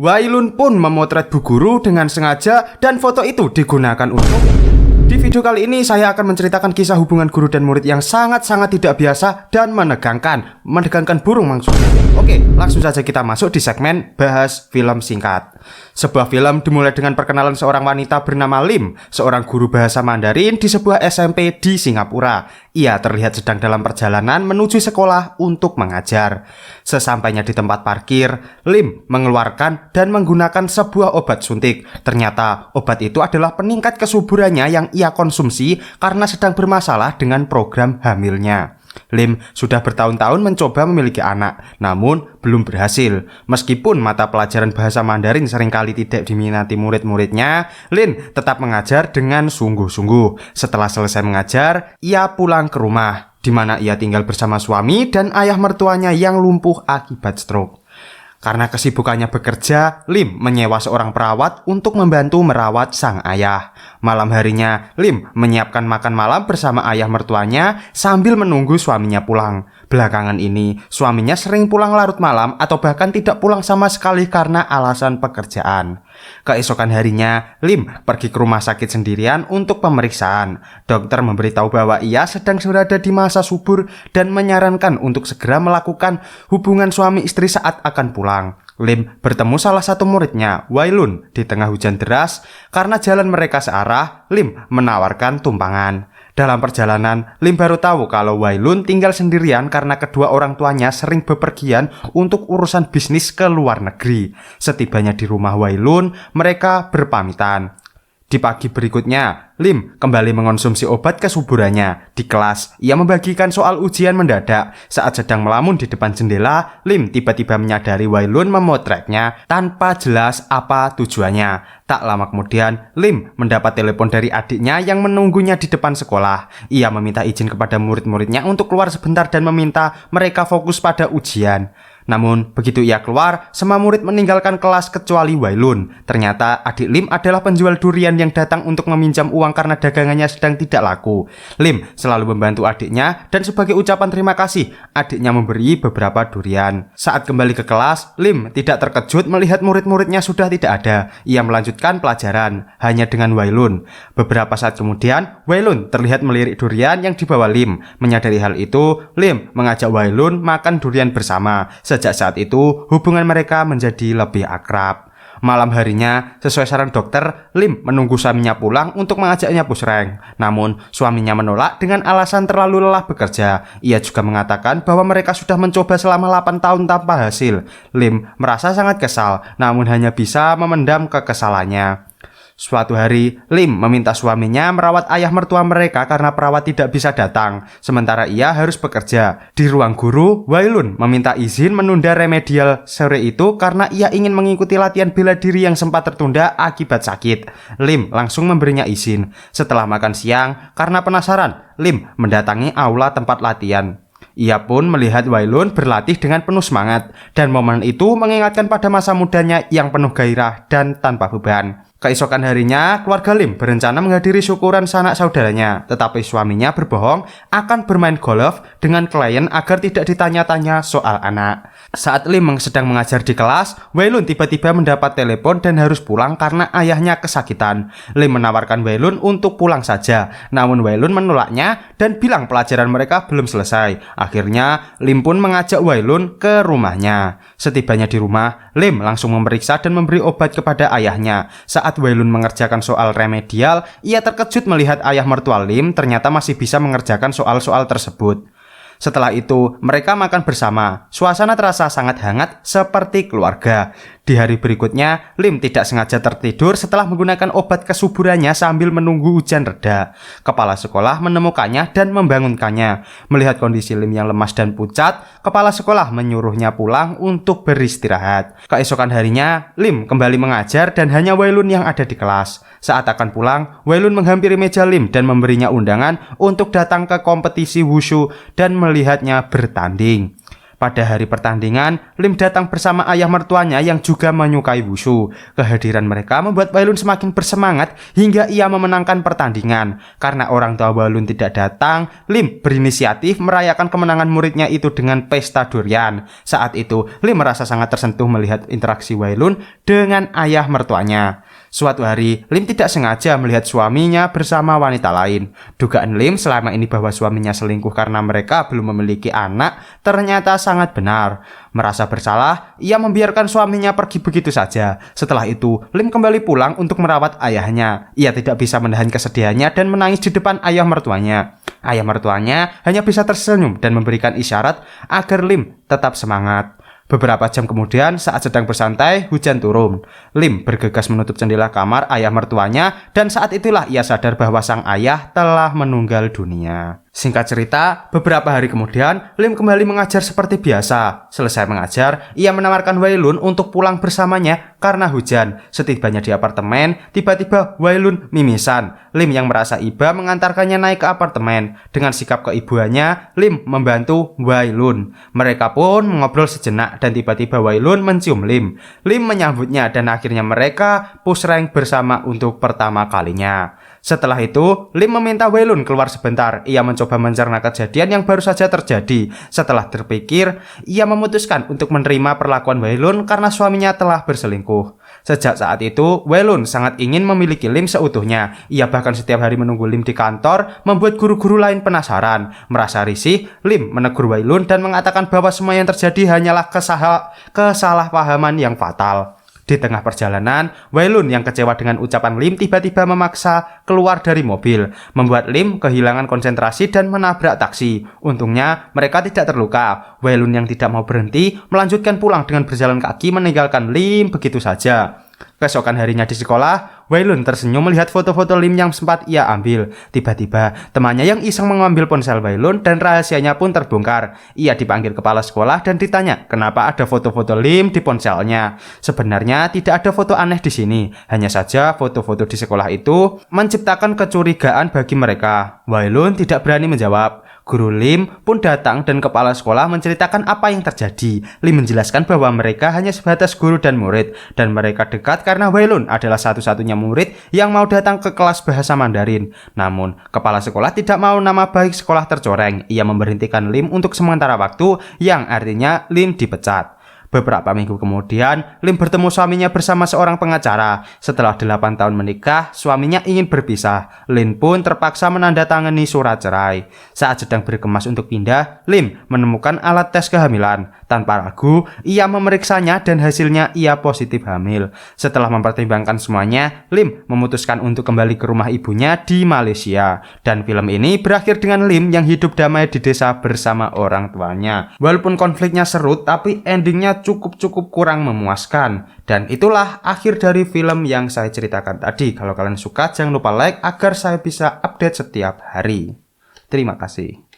Wailun pun memotret Bu Guru dengan sengaja dan foto itu digunakan untuk... Di video kali ini saya akan menceritakan kisah hubungan guru dan murid yang sangat-sangat tidak biasa dan menegangkan burung maksudnya. Oke, langsung saja kita masuk di segmen bahas film singkat. Sebuah film dimulai dengan perkenalan seorang wanita bernama Lim, seorang guru bahasa Mandarin di sebuah SMP di Singapura. Ia terlihat sedang dalam perjalanan menuju sekolah untuk mengajar. Sesampainya di tempat parkir, Lim mengeluarkan dan menggunakan sebuah obat suntik. Ternyata obat itu adalah peningkat kesuburannya yang ia konsumsi karena sedang bermasalah dengan program hamilnya. Lim sudah bertahun-tahun mencoba memiliki anak, namun belum berhasil. Meskipun mata pelajaran bahasa Mandarin seringkali tidak diminati murid-muridnya, Lim tetap mengajar dengan sungguh-sungguh. Setelah selesai mengajar, ia pulang ke rumah, di mana ia tinggal bersama suami dan ayah mertuanya yang lumpuh akibat stroke. Karena kesibukannya bekerja, Lim menyewa seorang perawat untuk membantu merawat sang ayah. Malam harinya, Lim menyiapkan makan malam bersama ayah mertuanya sambil menunggu suaminya pulang. Belakangan ini, suaminya sering pulang larut malam atau bahkan tidak pulang sama sekali karena alasan pekerjaan. Keesokan harinya, Lim pergi ke rumah sakit sendirian untuk pemeriksaan. Dokter memberitahu bahwa ia sedang berada di masa subur dan menyarankan untuk segera melakukan hubungan suami istri saat akan pulang. Lim bertemu salah satu muridnya, Wailun, di tengah hujan deras. Karena jalan mereka searah, Lim menawarkan tumpangan. Dalam perjalanan, Lim baru tahu kalau Wailun tinggal sendirian karena kedua orang tuanya sering bepergian untuk urusan bisnis ke luar negeri. Setibanya di rumah Wailun, mereka berpamitan. Di pagi berikutnya, Lim kembali mengonsumsi obat kesuburannya. Di kelas, ia membagikan soal ujian mendadak. Saat sedang melamun di depan jendela, Lim tiba-tiba menyadari Wailun memotretnya tanpa jelas apa tujuannya. Tak lama kemudian, Lim mendapat telepon dari adiknya yang menunggunya di depan sekolah. Ia meminta izin kepada murid-muridnya untuk keluar sebentar dan meminta mereka fokus pada ujian. Namun, begitu ia keluar, semua murid meninggalkan kelas kecuali Wailun. Ternyata adik Lim adalah penjual durian yang datang untuk meminjam uang karena dagangannya sedang tidak laku. Lim selalu membantu adiknya dan sebagai ucapan terima kasih, adiknya memberi beberapa durian. Saat kembali ke kelas, Lim tidak terkejut melihat murid-muridnya sudah tidak ada. Ia melanjutkan pelajaran, hanya dengan Wailun. Beberapa saat kemudian, Wailun terlihat melirik durian yang dibawa Lim. Menyadari hal itu, Lim mengajak Wailun makan durian bersama. Sejak saat itu, hubungan mereka menjadi lebih akrab. Malam harinya, sesuai saran dokter, Lim menunggu suaminya pulang untuk mengajaknya pusreng. Namun, suaminya menolak dengan alasan terlalu lelah bekerja. Ia juga mengatakan bahwa mereka sudah mencoba selama 8 tahun tanpa hasil. Lim merasa sangat kesal, namun hanya bisa memendam kekesalannya. Suatu hari, Lim meminta suaminya merawat ayah mertua mereka karena perawat tidak bisa datang, sementara ia harus bekerja. Di ruang guru, Wailun meminta izin menunda remedial sore itu karena ia ingin mengikuti latihan bela diri yang sempat tertunda akibat sakit. Lim langsung memberinya izin. Setelah makan siang, karena penasaran, Lim mendatangi aula tempat latihan. Ia pun melihat Wailun berlatih dengan penuh semangat, dan momen itu mengingatkan pada masa mudanya yang penuh gairah dan tanpa beban. Keesokan harinya, keluarga Lim berencana menghadiri syukuran sanak saudaranya, tetapi suaminya berbohong akan bermain golf dengan klien agar tidak ditanya-tanya soal anak. Saat Lim sedang mengajar di kelas, Wailun tiba-tiba mendapat telepon dan harus pulang karena ayahnya kesakitan. Lim menawarkan Wailun untuk pulang saja, namun Wailun menolaknya dan bilang pelajaran mereka belum selesai. Akhirnya, Lim pun mengajak Wailun ke rumahnya. Setibanya di rumah, Lim langsung memeriksa dan memberi obat kepada ayahnya. Saat Wailun mengerjakan soal remedial, ia terkejut melihat ayah mertua Lim ternyata masih bisa mengerjakan soal-soal tersebut. Setelah itu, mereka makan bersama. Suasana terasa sangat hangat seperti keluarga. Di hari berikutnya, Lim tidak sengaja tertidur setelah menggunakan obat kesuburannya sambil menunggu hujan reda. Kepala sekolah menemukannya dan membangunkannya. Melihat kondisi Lim yang lemas dan pucat, kepala sekolah menyuruhnya pulang untuk beristirahat. Keesokan harinya, Lim kembali mengajar dan hanya Wailun yang ada di kelas. Saat akan pulang, Wailun menghampiri meja Lim dan memberinya undangan untuk datang ke kompetisi wushu dan melihatnya bertanding. Pada hari pertandingan, Lim datang bersama ayah mertuanya yang juga menyukai wushu. Kehadiran mereka membuat Wailun semakin bersemangat hingga ia memenangkan pertandingan. Karena orang tua Wailun tidak datang, Lim berinisiatif merayakan kemenangan muridnya itu dengan pesta durian. Saat itu, Lim merasa sangat tersentuh melihat interaksi Wailun dengan ayah mertuanya. Suatu hari, Lim tidak sengaja melihat suaminya bersama wanita lain. Dugaan Lim selama ini bahwa suaminya selingkuh karena mereka belum memiliki anak ternyata sangat benar. Merasa bersalah, ia membiarkan suaminya pergi begitu saja. Setelah itu, Lim kembali pulang untuk merawat ayahnya. Ia tidak bisa menahan kesedihannya dan menangis di depan ayah mertuanya. Ayah mertuanya hanya bisa tersenyum dan memberikan isyarat agar Lim tetap semangat. Beberapa jam kemudian, saat sedang bersantai, hujan turun. Lim bergegas menutup jendela kamar ayah mertuanya dan saat itulah ia sadar bahwa sang ayah telah meninggal dunia. Singkat cerita, beberapa hari kemudian, Lim kembali mengajar seperti biasa. Selesai mengajar, ia menawarkan Wailun untuk pulang bersamanya karena hujan. Setibanya di apartemen, tiba-tiba Wailun mimisan. Lim yang merasa iba mengantarkannya naik ke apartemen. Dengan sikap keibuannya, Lim membantu Wailun. Mereka pun mengobrol sejenak dan tiba-tiba Wailun mencium Lim. Lim menyambutnya dan akhirnya mereka push rank bersama untuk pertama kalinya. Setelah itu, Lim meminta Wailun keluar sebentar. Ia mencoba mencerna kejadian yang baru saja terjadi. Setelah terpikir, ia memutuskan untuk menerima perlakuan Wailun karena suaminya telah berselingkuh. Sejak saat itu, Wailun sangat ingin memiliki Lim seutuhnya. Ia bahkan setiap hari menunggu Lim di kantor, membuat guru-guru lain penasaran. Merasa risih, Lim menegur Wailun dan mengatakan bahwa semua yang terjadi hanyalah kesalahpahaman yang fatal. Di tengah perjalanan, Wailun yang kecewa dengan ucapan Lim tiba-tiba memaksa keluar dari mobil, membuat Lim kehilangan konsentrasi dan menabrak taksi. Untungnya, mereka tidak terluka. Wailun yang tidak mau berhenti, melanjutkan pulang dengan berjalan kaki meninggalkan Lim begitu saja. Keesokan harinya di sekolah, Wailun tersenyum melihat foto-foto Lim yang sempat ia ambil. Tiba-tiba, temannya yang iseng mengambil ponsel Wailun dan rahasianya pun terbongkar. Ia dipanggil kepala sekolah dan ditanya kenapa ada foto-foto Lim di ponselnya. Sebenarnya tidak ada foto aneh di sini. Hanya saja foto-foto di sekolah itu menciptakan kecurigaan bagi mereka. Wailun tidak berani menjawab. Guru Lim pun datang dan kepala sekolah menceritakan apa yang terjadi. Lim menjelaskan bahwa mereka hanya sebatas guru dan murid dan mereka dekat karena Wailun adalah satu-satunya murid yang mau datang ke kelas bahasa Mandarin. Namun, kepala sekolah tidak mau nama baik sekolah tercoreng. Ia memberhentikan Lim untuk sementara waktu yang artinya Lim dipecat. Beberapa minggu kemudian, Lim bertemu suaminya bersama seorang pengacara. Setelah 8 tahun menikah, suaminya ingin berpisah. Lim pun terpaksa menandatangani surat cerai. Saat sedang berkemas untuk pindah, Lim menemukan alat tes kehamilan. Tanpa ragu, ia memeriksanya dan hasilnya ia positif hamil. Setelah mempertimbangkan semuanya, Lim memutuskan untuk kembali ke rumah ibunya di Malaysia. Dan film ini berakhir dengan Lim yang hidup damai di desa bersama orang tuanya. Walaupun konfliknya seru, tapi endingnya cukup kurang memuaskan. Dan itulah akhir dari film yang saya ceritakan tadi. Kalau kalian suka, jangan lupa like agar saya bisa update setiap hari. Terima kasih.